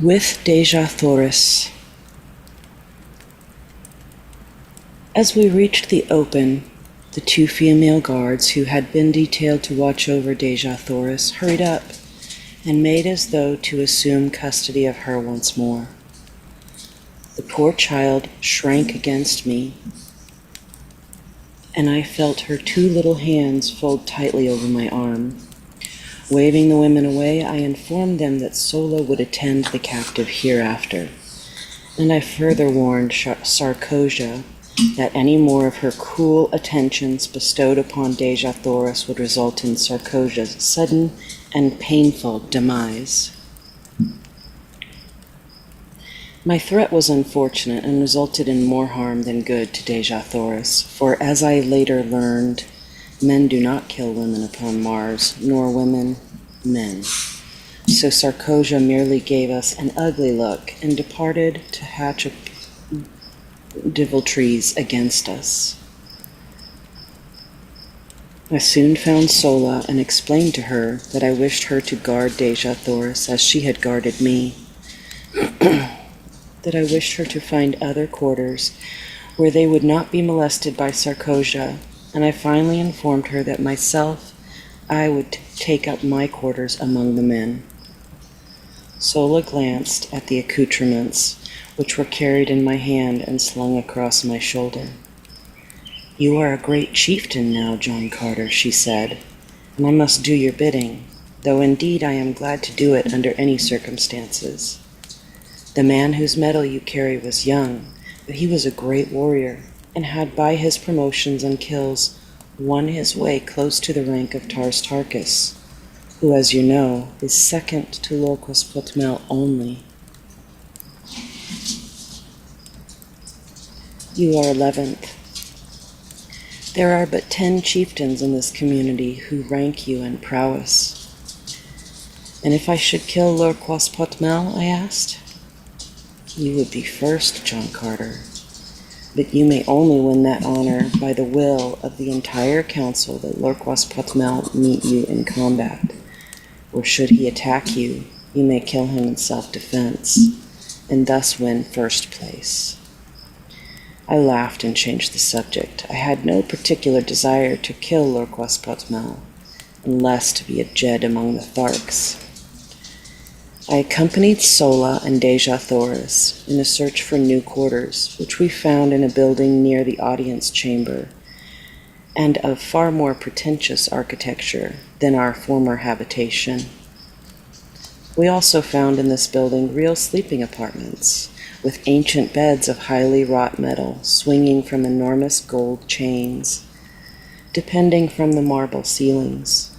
With Deja Thoris. As we reached the open, the two female guards who had been detailed to watch over Deja Thoris hurried up and made as though to assume custody of her once more. The poor child shrank against me, and I felt her two little hands fold tightly over my arm. Waving the women away, I informed them that Sola would attend the captive hereafter, and I further warned Sarkosia that any more of her cruel attentions bestowed upon Deja Thoris would result in Sarkosia's sudden and painful demise. My threat was unfortunate and resulted in more harm than good to Deja Thoris, for as I later learned, men do not kill women upon Mars, nor women men. So Sarkosia merely gave us an ugly look and departed to hatch deviltries against us. I soon found Sola and explained to her that I wished her to guard Deja Thoris as she had guarded me, that I wished her to find other quarters where they would not be molested by Sarkosia, and I finally informed her that I would take up my quarters among the men. Sola glanced at the accoutrements, which were carried in my hand and slung across my shoulder. "You are a great chieftain now, John Carter," she said, "and I must do your bidding, though indeed I am glad to do it under any circumstances. The man whose medal you carry was young, but he was a great warrior, and had by his promotions and kills won his way close to the rank of Tars Tarkas, who, as you know, is second to Lorquas Potmel only. You are 11th. There are but 10 chieftains in this community who rank you in prowess. And if I should kill Lorquas Potmel, I asked? You would be first, John Carter, but you may only win that honor by the will of the entire council that Lorquas Potmel meet you in combat, or should he attack you, you may kill him in self-defense, and thus win first place. I laughed and changed the subject. I had no particular desire to kill Lorquas Potmel, unless to be a Jed among the Tharks. I accompanied Sola and Deja Thoris in a search for new quarters, which we found in a building near the audience chamber, and of far more pretentious architecture than our former habitation. We also found in this building real sleeping apartments, with ancient beds of highly wrought metal swinging from enormous gold chains, depending from the marble ceilings.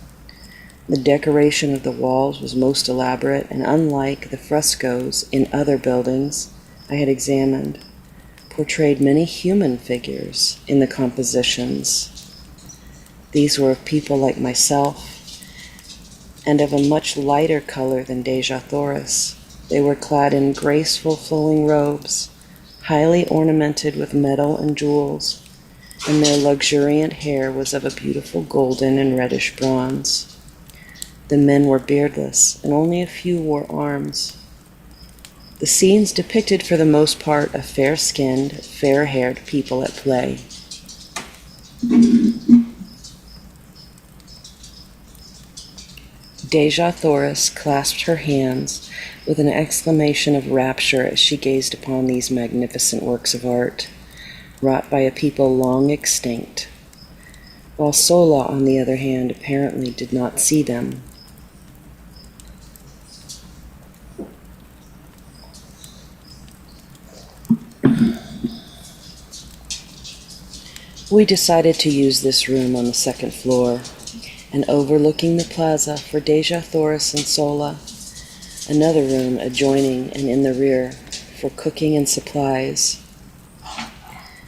The decoration of the walls was most elaborate, and unlike the frescoes in other buildings I had examined, portrayed many human figures in the compositions. These were of people like myself, and of a much lighter color than Deja Thoris. They were clad in graceful flowing robes, highly ornamented with metal and jewels, and their luxuriant hair was of a beautiful golden and reddish bronze. The men were beardless, and only a few wore arms. The scenes depicted for the most part a fair-skinned, fair-haired people at play. Deja Thoris clasped her hands with an exclamation of rapture as she gazed upon these magnificent works of art, wrought by a people long extinct, while Sola, on the other hand, apparently did not see them. We decided to use this room on the second floor, and overlooking the plaza for Deja Thoris and Sola, another room adjoining and in the rear for cooking and supplies.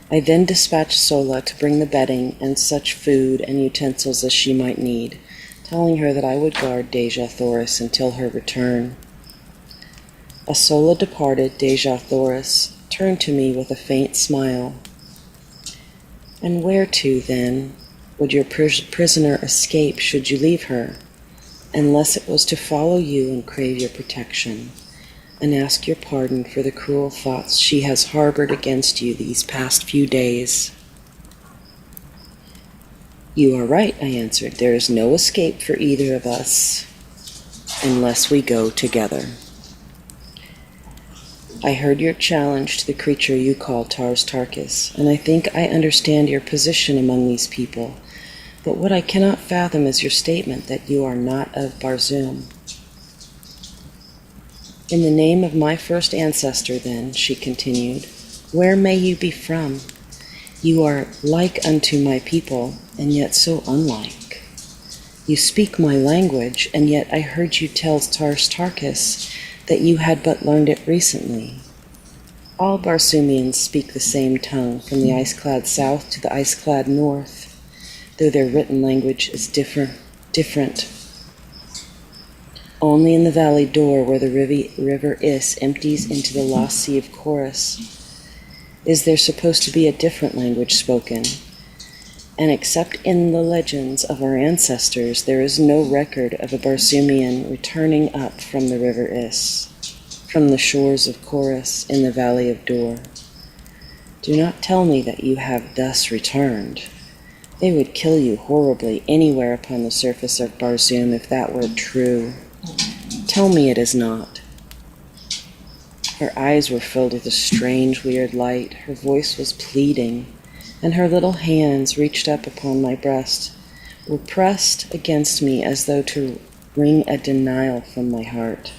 I then dispatched Sola to bring the bedding and such food and utensils as she might need, telling her that I would guard Deja Thoris until her return. As Sola departed, Deja Thoris turned to me with a faint smile. And where to, then, would your prisoner escape should you leave her, unless it was to follow you and crave your protection? and ask your pardon for the cruel thoughts she has harbored against you these past few days." "You are right," I answered. "There is no escape for either of us unless we go together. I heard your challenge to the creature you call Tars Tarkas, and I think I understand your position among these people, but what I cannot fathom is your statement that you are not of Barzoom." "In the name of my first ancestor, then," she continued, "where may you be from? You are like unto my people, and yet so unlike. You speak my language, and yet I heard you tell Tars Tarkas that you had but learned it recently. All Barsoomians speak the same tongue, from the ice-clad south to the ice-clad north, though their written language is different. Only in the valley door, where the river Is empties into the lost sea of Chorus, is there supposed to be a different language spoken, and except in the legends of our ancestors, there is no record of a Barsoomian returning up from the river Is, from the shores of Chorus in the valley of Dor. Do not tell me that you have thus returned. They would kill you horribly anywhere upon the surface of Barzoom if that were true. Tell me it is not." Her eyes were filled with a strange, weird light. Her voice was pleading, and her little hands, reached up upon my breast, were pressed against me as though to wring a denial from my heart.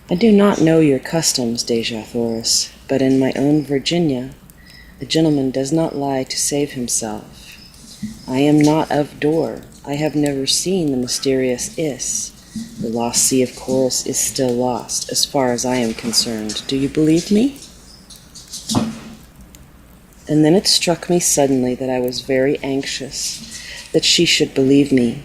"I do not know your customs, Deja Thoris, but in my own Virginia, a gentleman does not lie to save himself. I am not of Dor. I have never seen the mysterious Is. The lost sea of Chorus is still lost, as far as I am concerned. Do you believe me?" And then it struck me suddenly that I was very anxious that she should believe me.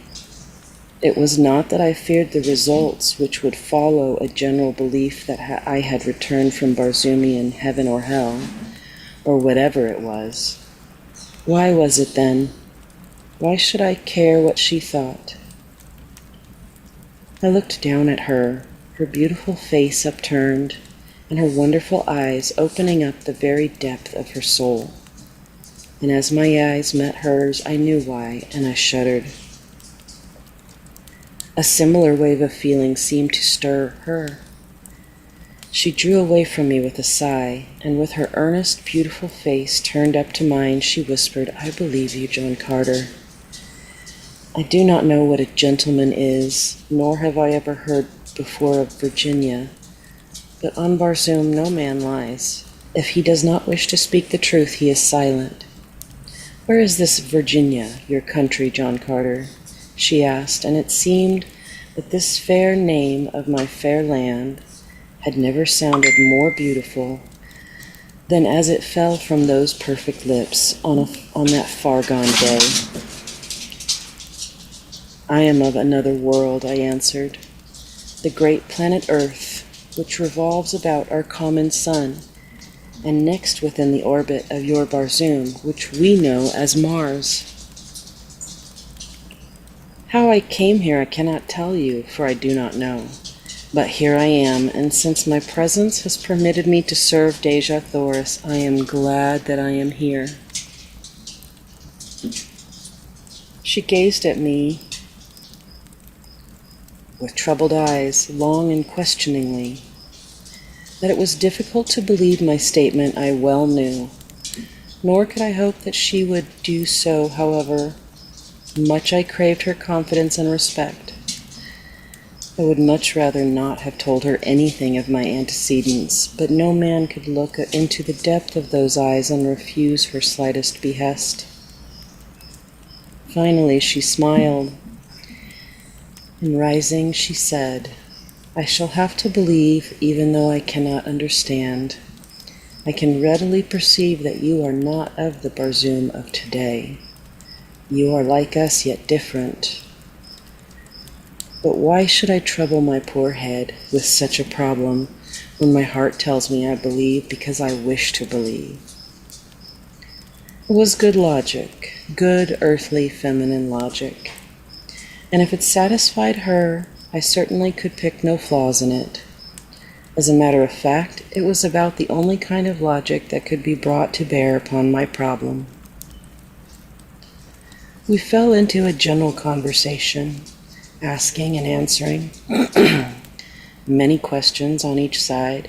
It was not that I feared the results which would follow a general belief that I had returned from Barzoomian heaven or hell, or whatever it was. Why was it then? Why should I care what she thought? I looked down at her, her beautiful face upturned, and her wonderful eyes opening up the very depth of her soul. And as my eyes met hers, I knew why, and I shuddered. A similar wave of feeling seemed to stir her. She drew away from me with a sigh, and with her earnest, beautiful face turned up to mine, she whispered, "I believe you, John Carter. I do not know what a gentleman is, nor have I ever heard before of Virginia, but on Barzoom no man lies. If he does not wish to speak the truth, he is silent. Where is this Virginia, your country, John Carter?" she asked, and it seemed that this fair name of my fair land had never sounded more beautiful than as it fell from those perfect lips on that far-gone day. "I am of another world," I answered. "The great planet Earth, which revolves about our common sun, and next within the orbit of your Barzoom, which we know as Mars. How I came here I cannot tell you, for I do not know. But here I am, and since my presence has permitted me to serve Deja Thoris, I am glad that I am here." She gazed at me with troubled eyes, long and questioningly. That it was difficult to believe my statement I well knew, nor could I hope that she would do so, however much I craved her confidence and respect. I would much rather not have told her anything of my antecedents, but no man could look into the depth of those eyes and refuse her slightest behest. Finally she smiled, and rising she said, "I shall have to believe even though I cannot understand. I can readily perceive that you are not of the Barzoom of today. You are like us, yet different. But why should I trouble my poor head with such a problem when my heart tells me I believe because I wish to believe?" It was good logic, good earthly feminine logic, and if it satisfied her, I certainly could pick no flaws in it. As a matter of fact, it was about the only kind of logic that could be brought to bear upon my problem. We fell into a general conversation, asking and answering many questions on each side.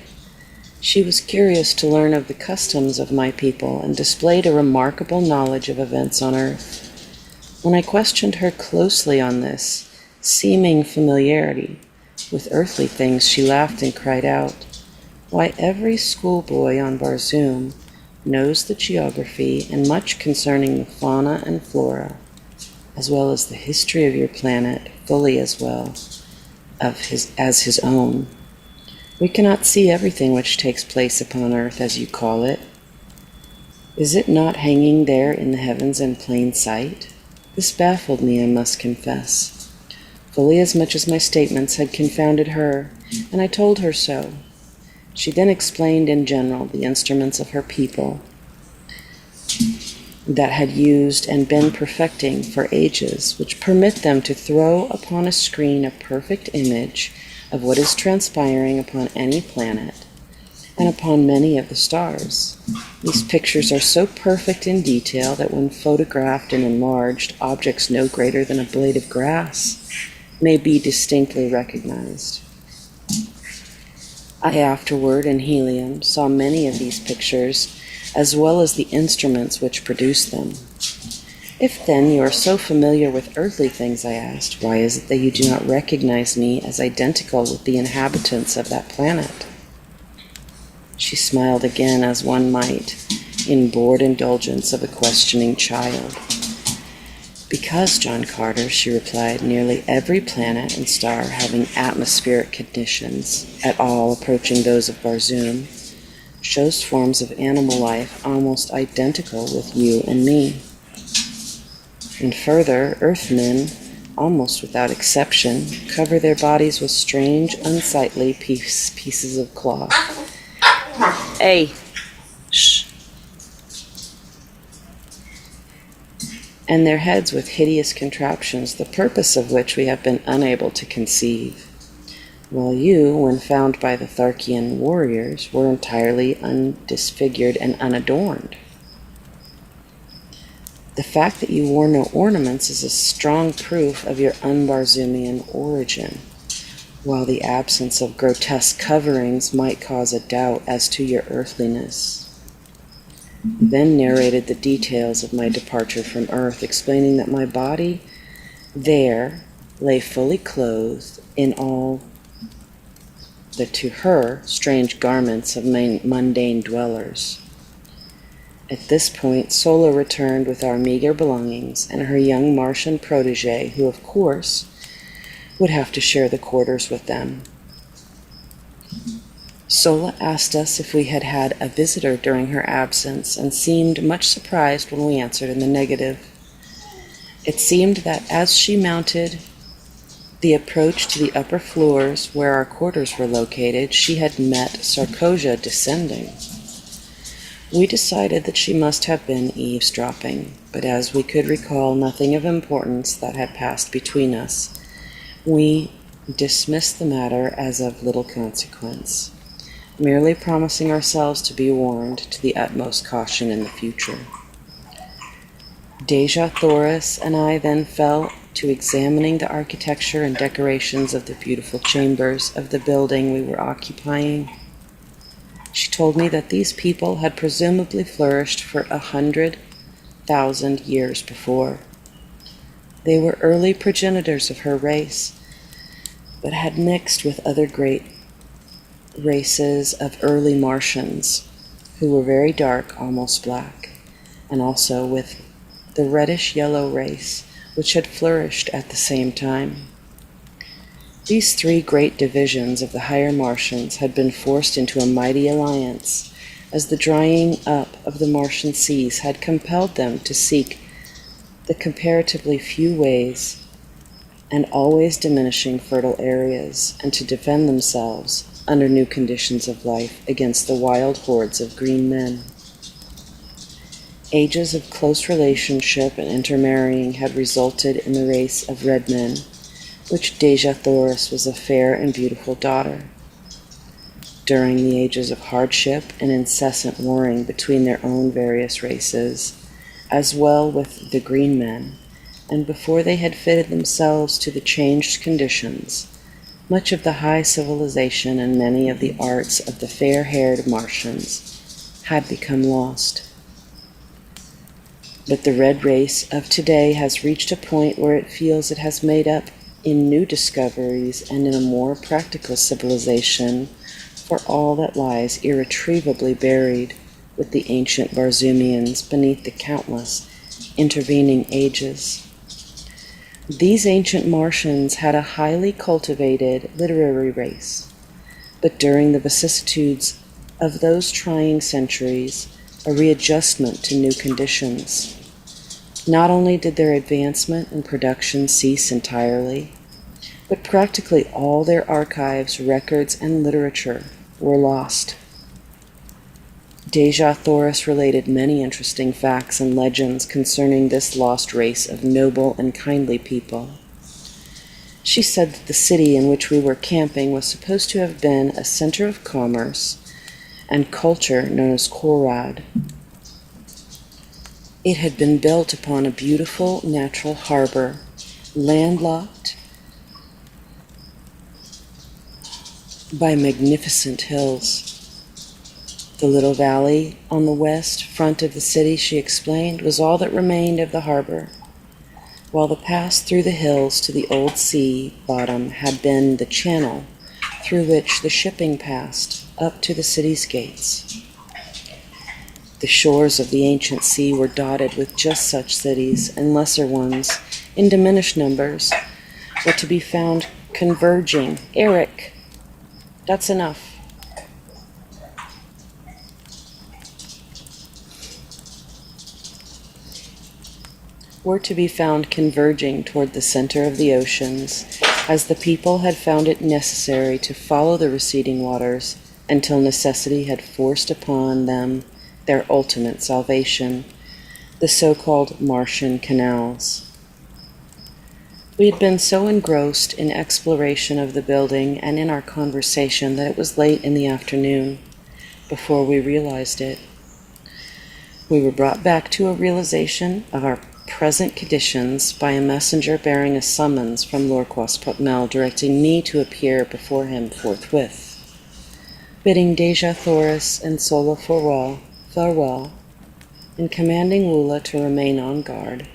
She was curious to learn of the customs of my people and displayed a remarkable knowledge of events on earth. When I questioned her closely on this seeming familiarity with earthly things, she laughed and cried out, "Why, every schoolboy on Barzoom knows the geography and much concerning the fauna and flora, as well as the history of your planet, fully as well as his own. We cannot see everything which takes place upon earth, as you call it. Is it not hanging there in the heavens in plain sight?" This baffled me, I must confess, fully as much as my statements had confounded her, and I told her so. She then explained in general the instruments of her people that had used and been perfecting for ages, which permit them to throw upon a screen a perfect image of what is transpiring upon any planet and upon many of the stars. These pictures are so perfect in detail that when photographed and enlarged, objects no greater than a blade of grass may be distinctly recognized. I afterward, in Helium, saw many of these pictures, as well as the instruments which produced them. If then you are so familiar with earthly things, I asked, why is it that you do not recognize me as identical with the inhabitants of that planet? She smiled again, as one might, in bored indulgence of a questioning child. "Because, John Carter," she replied, "nearly every planet and star having atmospheric conditions at all approaching those of Barzoom shows forms of animal life almost identical with you and me. And further, Earthmen, almost without exception, cover their bodies with strange, unsightly pieces of cloth. Hey, shh. And their heads with hideous contraptions, the purpose of which we have been unable to conceive, while you, when found by the Tharkian warriors, were entirely undisfigured and unadorned. The fact that you wore no ornaments is a strong proof of your un-Barzoomian origin, while the absence of grotesque coverings might cause a doubt as to your earthliness." He then narrated the details of my departure from Earth, explaining that my body there lay fully clothed in all the, to her, strange garments of mundane dwellers. At this point, Sola returned with our meager belongings and her young Martian protege, who, of course, would have to share the quarters with them. Sola asked us if we had had a visitor during her absence and seemed much surprised when we answered in the negative. It seemed that as she mounted the approach to the upper floors where our quarters were located, she had met Sarkosia descending. We decided that she must have been eavesdropping, but as we could recall nothing of importance that had passed between us, we dismissed the matter as of little consequence, merely promising ourselves to be warned to the utmost caution in the future. Deja Thoris and I then fell to examining the architecture and decorations of the beautiful chambers of the building we were occupying. She told me that these people had presumably flourished for 100,000 years before. They were early progenitors of her race, but had mixed with other great races of early Martians, who were very dark, almost black, and also with the reddish-yellow race, which had flourished at the same time. These three great divisions of the higher Martians had been forced into a mighty alliance, as the drying up of the Martian seas had compelled them to seek the comparatively few ways and always diminishing fertile areas, and to defend themselves, under new conditions of life, against the wild hordes of green men. Ages of close relationship and intermarrying had resulted in the race of red men, which Deja Thoris was a fair and beautiful daughter. during the ages of hardship and incessant warring between their own various races, as well with the green men, and before they had fitted themselves to the changed conditions, much of the high civilization and many of the arts of the fair-haired Martians had become lost. But the red race of today has reached a point where it feels it has made up in new discoveries and in a more practical civilization for all that lies irretrievably buried with the ancient Barzumians beneath the countless intervening ages. These ancient Martians had a highly cultivated literary race, but during the vicissitudes of those trying centuries, a readjustment to new conditions. Not only did their advancement and production cease entirely, but practically all their archives, records, and literature were lost. Deja Thoris related many interesting facts and legends concerning this lost race of noble and kindly people. She said that the city in which we were camping was supposed to have been a center of commerce and culture known as Korad. It had been built upon a beautiful natural harbor, landlocked by magnificent hills. The little valley on the west front of the city, she explained, was all that remained of the harbor, while the pass through the hills to the old sea bottom had been the channel through which the shipping passed up to the city's gates. The shores of the ancient sea were dotted with just such cities, and lesser ones, in diminished numbers, were to be found converging. Eric, that's enough. Were to be found converging toward the center of the oceans, as the people had found it necessary to follow the receding waters until necessity had forced upon them their ultimate salvation, the so-called Martian canals. We had been so engrossed in exploration of the building and in our conversation that it was late in the afternoon before we realized it. We were brought back to a realization of our present conditions by a messenger bearing a summons from Lorquas Potmel directing me to appear before him forthwith. Bidding Deja Thoris and Sola farewell, and commanding Woola to remain on guard,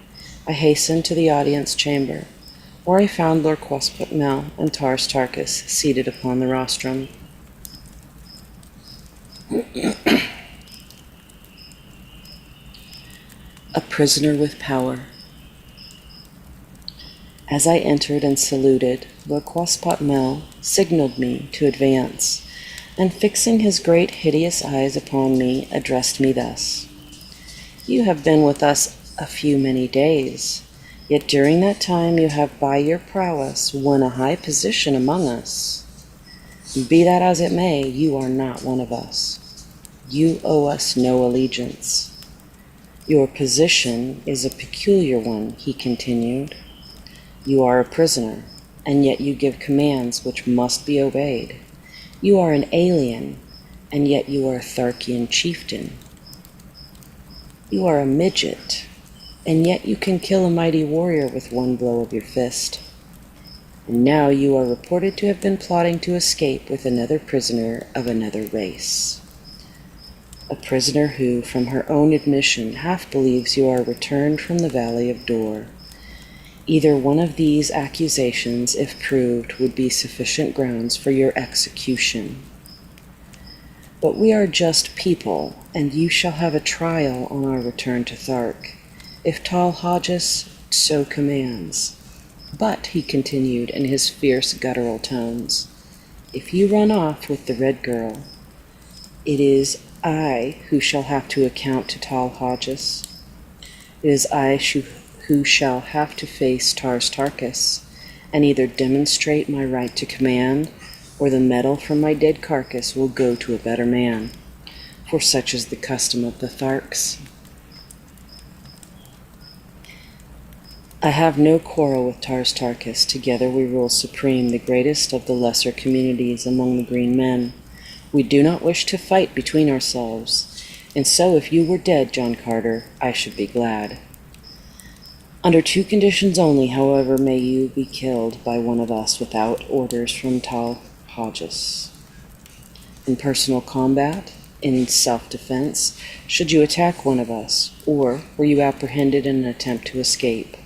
I hastened to the audience chamber, where I found Lorquas Potmel and Tars Tarkas seated upon the rostrum. A prisoner with power. As I entered and saluted, Lorquas Potmel signaled me to advance, and fixing his great hideous eyes upon me, addressed me thus: "You have been with us a few many days, yet during that time you have by your prowess won a high position among us. Be that as it may, you are not one of us. You owe us no allegiance. Your position is a peculiar one," he continued. "You are a prisoner, and yet you give commands which must be obeyed. You are an alien, and yet you are a Tharkian chieftain. You are a midget, and yet you can kill a mighty warrior with one blow of your fist. And now you are reported to have been plotting to escape with another prisoner of another race. A prisoner who, from her own admission, half believes you are returned from the Valley of Dor. Either one of these accusations, if proved, would be sufficient grounds for your execution. But we are just people, and you shall have a trial on our return to Thark, if Tal Hodges so commands. But," he continued in his fierce guttural tones, "if you run off with the red girl, it is I who shall have to account to Tal Hodges. It is I who shall have to face Tars Tarkas, and either demonstrate my right to command, or the metal from my dead carcass will go to a better man, for such is the custom of the Tharks. I have no quarrel with Tars Tarkas. Together we rule supreme the greatest of the lesser communities among the green men, We do not wish to fight between ourselves, and so if you were dead, John Carter, I should be glad. Under 2 conditions only, however, may you be killed by one of us without orders from Tal Hodges. In personal combat, in self-defense, should you attack one of us, or were you apprehended in an attempt to escape.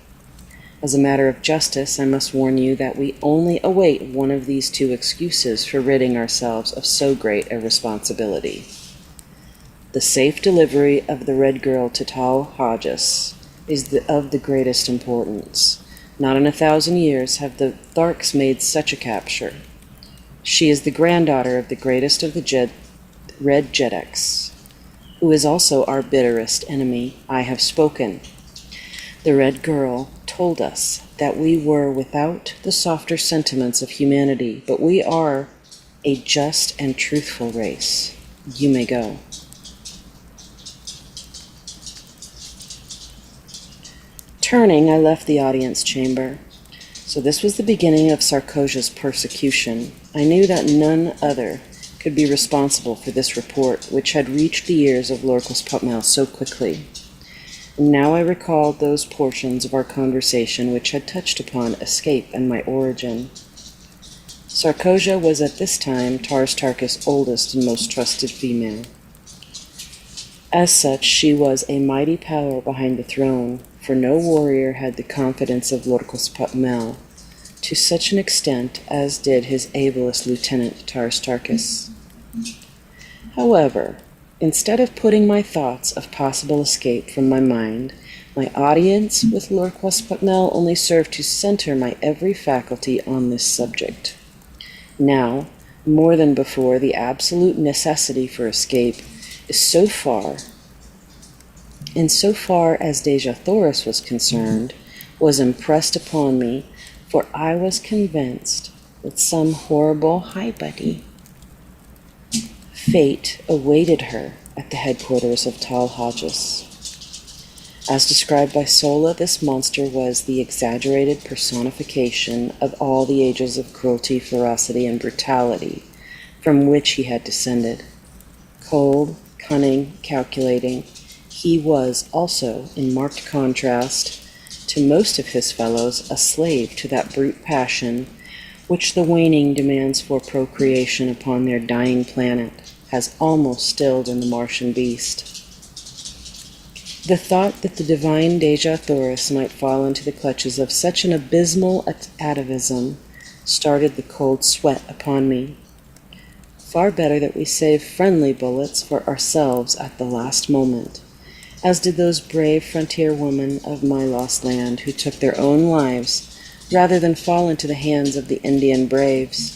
As a matter of justice, I must warn you that we only await one of these 2 excuses for ridding ourselves of so great a responsibility. The safe delivery of the Red Girl to Tal Hodges is of the greatest importance. Not in 1,000 years have the Tharks made such a capture. She is the granddaughter of the greatest of the Red Jedeks, who is also our bitterest enemy. I have spoken. The Red Girl told us that we were without the softer sentiments of humanity, but we are a just and truthful race. You may go. Turning, I left the audience chamber. So this was the beginning of Sarkoja's persecution. I knew that none other could be responsible for this report, which had reached the ears of Lorcus Putmel so quickly. And now I recalled those portions of our conversation which had touched upon escape and my origin. Sarkoja was at this time Tars Tarkas' oldest and most trusted female. As such, she was a mighty power behind the throne, for no warrior had the confidence of Lorcus Putmel to such an extent as did his ablest lieutenant Tars Tarkas. However, instead of putting my thoughts of possible escape from my mind, my audience with Lorcus Putmel only served to center my every faculty on this subject. Now, more than before, the absolute necessity for escape is insofar as Dejah Thoris was concerned, was impressed upon me, for I was convinced that some horrible fate awaited her at the headquarters of Tal Hodges. As described by Sola, this monster was the exaggerated personification of all the ages of cruelty, ferocity, and brutality from which he had descended. Cold, cunning, calculating, he was also, in marked contrast to most of his fellows, a slave to that brute passion which the waning demands for procreation upon their dying planet has almost stilled in the Martian beast. The thought that the divine Dejah Thoris might fall into the clutches of such an abysmal atavism started the cold sweat upon me. Far better that we save friendly bullets for ourselves at the last moment, as did those brave frontier women of my lost land who took their own lives rather than fall into the hands of the Indian braves.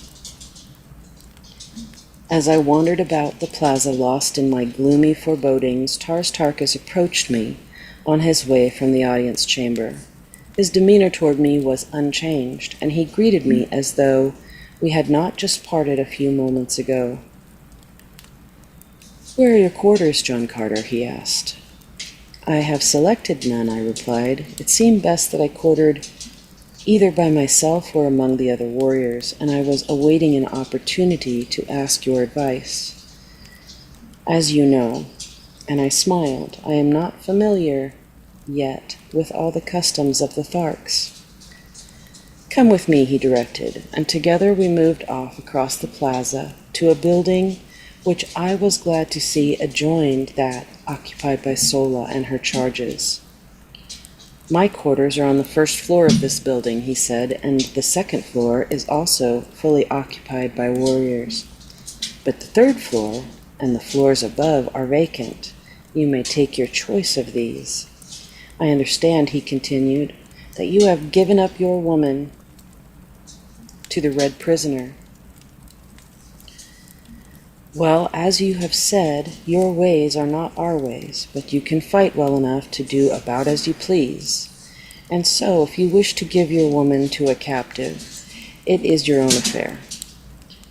As I wandered about the plaza lost in my gloomy forebodings, Tars Tarkas approached me on his way from the audience chamber. His demeanor toward me was unchanged, and he greeted me as though we had not just parted a few moments ago. "Where are your quarters, John Carter?" he asked. "I have selected none," I replied. "It seemed best that I quartered either by myself or among the other warriors, and I was awaiting an opportunity to ask your advice. As you know," and I smiled, "I am not familiar yet with all the customs of the Tharks." "Come with me," he directed, and together we moved off across the plaza to a building which I was glad to see adjoined that occupied by Sola and her charges. "My quarters are on the first floor of this building," he said, "and the second floor is also fully occupied by warriors. But the third floor and the floors above are vacant. You may take your choice of these. I understand," he continued, "that you have given up your woman to the Red Prisoner. Well, as you have said, your ways are not our ways, but you can fight well enough to do about as you please. And so, if you wish to give your woman to a captive, it is your own affair.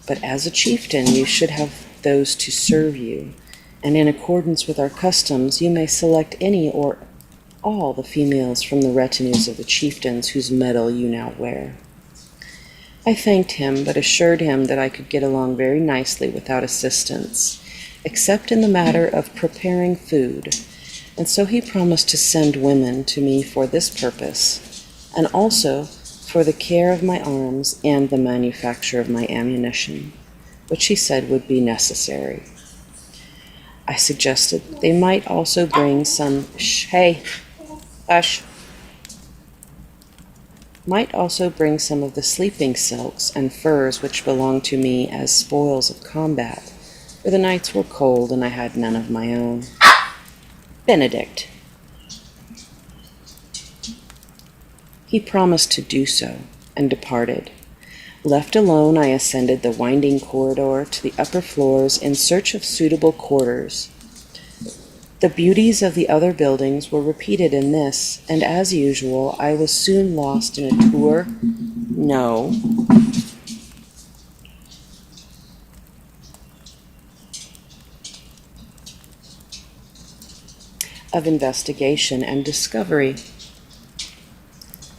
But as a chieftain, you should have those to serve you, and in accordance with our customs, you may select any or all the females from the retinues of the chieftains whose medal you now wear. I thanked him, but assured him that I could get along very nicely without assistance, except in the matter of preparing food, and so he promised to send women to me for this purpose, and also for the care of my arms and the manufacture of my ammunition, which he said would be necessary. I suggested they might also bring some might also bring some of the sleeping silks and furs which belonged to me as spoils of combat, for the nights were cold and I had none of my own. Benedict. He promised to do so, and departed. Left alone, I ascended the winding corridor to the upper floors in search of suitable quarters. The beauties of the other buildings were repeated in this, and as usual, I was soon lost in a tour of investigation and discovery.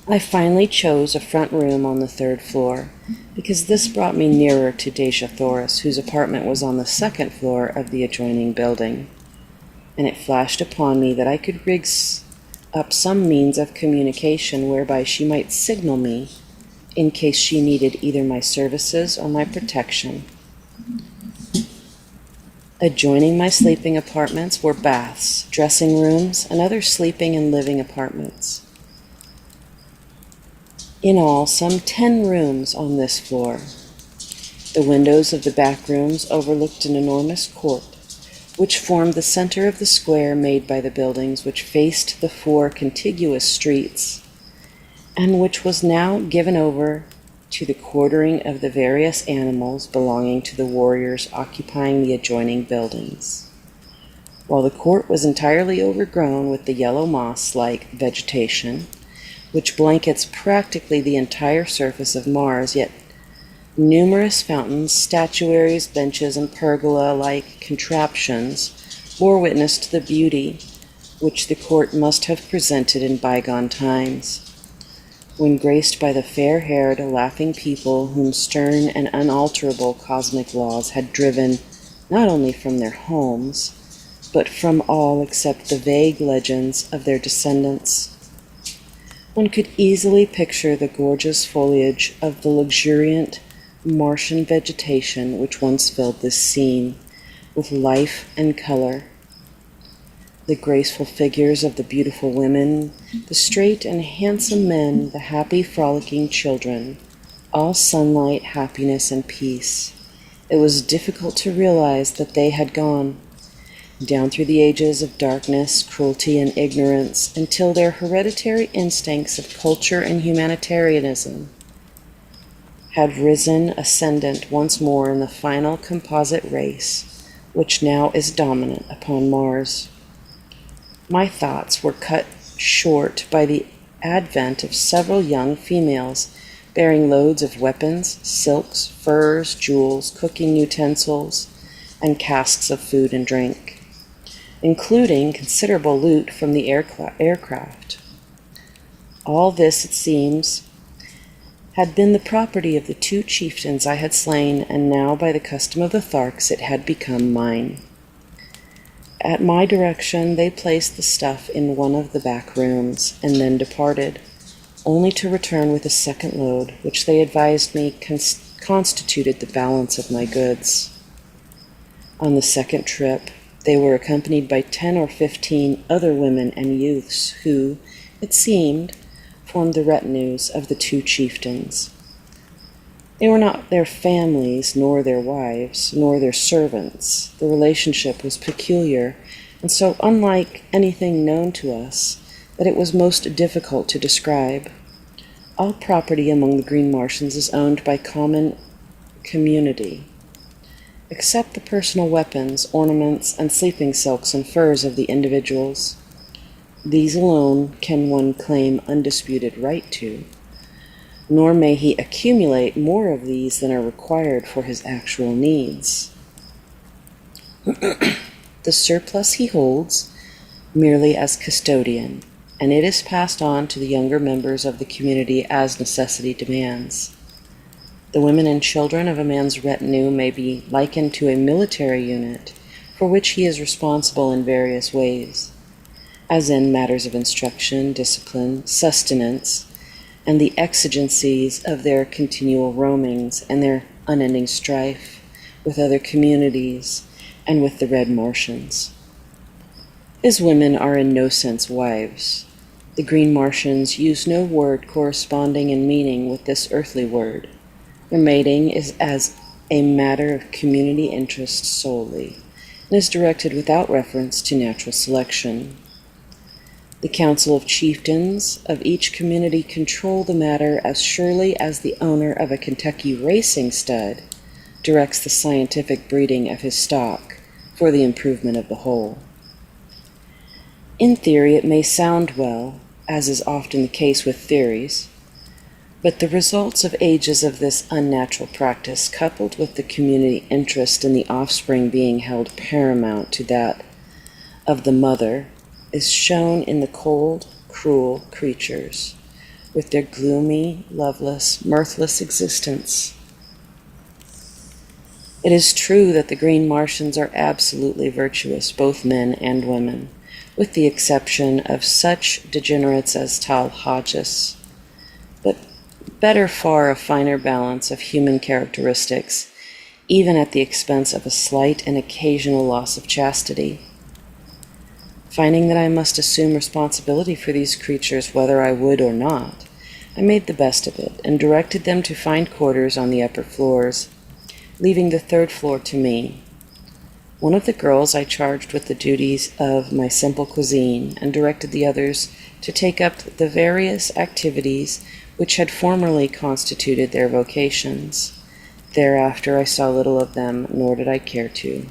I finally chose a front room on the 3rd floor, because this brought me nearer to Dacia Thoris, whose apartment was on the 2nd floor of the adjoining building, and it flashed upon me that I could rig up some means of communication whereby she might signal me in case she needed either my services or my protection. Adjoining my sleeping apartments were baths, dressing rooms, and other sleeping and living apartments. In all, some 10 rooms on this floor. The windows of the back rooms overlooked an enormous court, which formed the center of the square made by the buildings which faced the 4 contiguous streets, and which was now given over to the quartering of the various animals belonging to the warriors occupying the adjoining buildings. While the court was entirely overgrown with the yellow moss-like vegetation, which blankets practically the entire surface of Mars, yet numerous fountains, statuaries, benches, and pergola-like contraptions bore witness to the beauty which the court must have presented in bygone times, when graced by the fair-haired, laughing people whom stern and unalterable cosmic laws had driven not only from their homes, but from all except the vague legends of their descendants. One could easily picture the gorgeous foliage of the luxuriant Martian vegetation which once filled this scene with life and color. The graceful figures of the beautiful women, the straight and handsome men, the happy, frolicking children, all sunlight, happiness, and peace. It was difficult to realize that they had gone down through the ages of darkness, cruelty, and ignorance, until their hereditary instincts of culture and humanitarianism had risen ascendant once more in the final composite race, which now is dominant upon Mars. My thoughts were cut short by the advent of several young females bearing loads of weapons, silks, furs, jewels, cooking utensils, and casks of food and drink, including considerable loot from the aircraft. All this, it seems, had been the property of the 2 chieftains I had slain, and now, by the custom of the Tharks, it had become mine. At my direction, they placed the stuff in one of the back rooms, and then departed, only to return with a second load, which they advised me constituted the balance of my goods. On the second trip, they were accompanied by 10 or 15 other women and youths who, it seemed, formed the retinues of the 2 chieftains. They were not their families, nor their wives, nor their servants. The relationship was peculiar, and so unlike anything known to us, that it was most difficult to describe. All property among the Green Martians is owned by common community, except the personal weapons, ornaments, and sleeping silks and furs of the individuals. These alone can one claim undisputed right to, nor may he accumulate more of these than are required for his actual needs. The surplus he holds merely as custodian, and it is passed on to the younger members of the community as necessity demands. The women and children of a man's retinue may be likened to a military unit for which he is responsible in various ways, as in matters of instruction, discipline, sustenance, and the exigencies of their continual roamings and their unending strife with other communities and with the Red Martians. His women are in no sense wives. The Green Martians use no word corresponding in meaning with this earthly word. Their mating is as a matter of community interest solely, and is directed without reference to natural selection. The Council of Chieftains of each community control the matter as surely as the owner of a Kentucky racing stud directs the scientific breeding of his stock for the improvement of the whole. In theory, it may sound well, as is often the case with theories, but the results of ages of this unnatural practice, coupled with the community interest in the offspring being held paramount to that of the mother, is shown in the cold, cruel creatures, with their gloomy, loveless, mirthless existence. It is true that the Green Martians are absolutely virtuous, both men and women, with the exception of such degenerates as Tal Hodges, but better far a finer balance of human characteristics, even at the expense of a slight and occasional loss of chastity. Finding that I must assume responsibility for these creatures whether I would or not, I made the best of it and directed them to find quarters on the upper floors, leaving the third floor to me. One of the girls I charged with the duties of my simple cuisine, and directed the others to take up the various activities which had formerly constituted their vocations. Thereafter I saw little of them, nor did I care to.